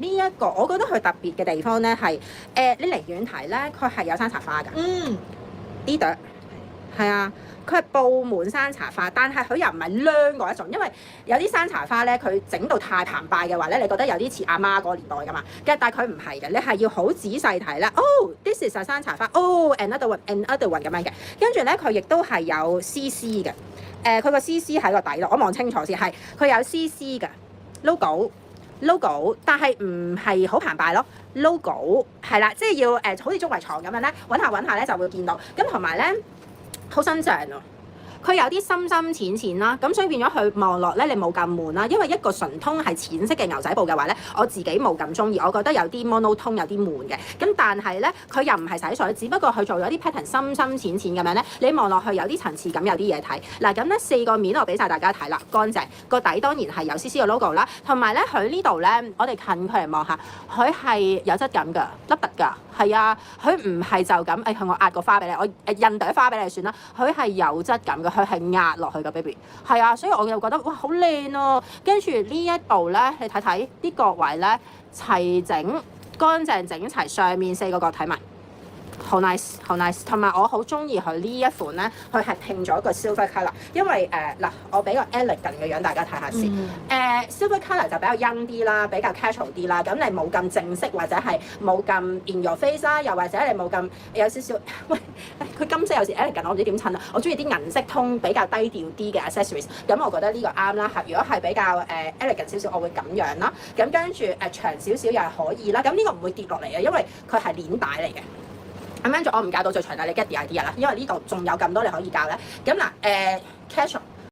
呢一個我覺得佢特別嘅地方咧係你離遠睇咧，佢係有山茶花㗎。呢朵係啊，佢係佈滿山茶花，但係佢又唔係孏嗰一種，因為有啲山茶花咧，佢整到太澎湃嘅話咧，你覺得有啲似阿媽嗰個年代㗎嘛。但係佢唔係嘅，你係要好仔細睇咧。哦 ，this is 山茶花。哦，another one，another one 咁樣嘅。跟住咧，佢亦都係有 CC 嘅。佢個 CC 喺個底度，我望清楚先，係佢有 CC 嘅 logo，但係唔係好澎湃咯。logo 係啦，即係要好似中圍床咁樣咧，揾下咧就會見到。咁同埋咧好新淨啊！佢有啲深深淺淺啦，咁所以變咗佢望落咧，你冇咁悶啦。因為一個純通係淺色嘅牛仔布嘅話咧，我自己冇咁中意，我覺得有啲 monotone 有啲悶嘅。咁但係咧，佢又唔係洗水，只不過佢做咗啲 pattern 深深淺淺咁樣咧，你望落去有啲層次感，有啲嘢睇。嗱咁咧4個面我俾晒大家睇啦，乾淨個底當然係有 CC 嘅 logo 啦，同埋咧佢呢度咧，我哋近距離望下，佢係有質感㗎，凹凸㗎，係啊，佢唔係就咁我壓個花俾你，我印朵花俾你算啦，佢係有質感嘅。佢係壓落去嘅 baby， 係啊，所以我就覺得哇好靚啊！跟住呢一度咧，你睇睇啲角位咧齊整、乾淨整齊，上面4個角睇埋，好 nice 好 nice。同埋我好中意佢呢一款咧，佢係拼咗個 silver colour， 因為嗱，我俾個 elegant 嘅樣大家睇下先。silver colour 就比較陰啲啦，比較 casual 啲啦，咁你冇咁正式或者係冇咁 in your face 啦，又或者你冇咁有少少喂。佢金色有時 elegant， 我唔知點襯啊！我中意啲銀色通比較低調啲嘅 accessories， 咁我覺得呢個啱啦。如果係比較elegant 少少，我會咁樣啦。咁跟住長少少又係可以啦。咁呢個唔會跌落嚟嘅，因為佢係鏈帶嚟嘅。咁跟住我唔教到最長啦，你 get the idea 啦。因為呢度仲有咁多你可以教咧。咁嗱casual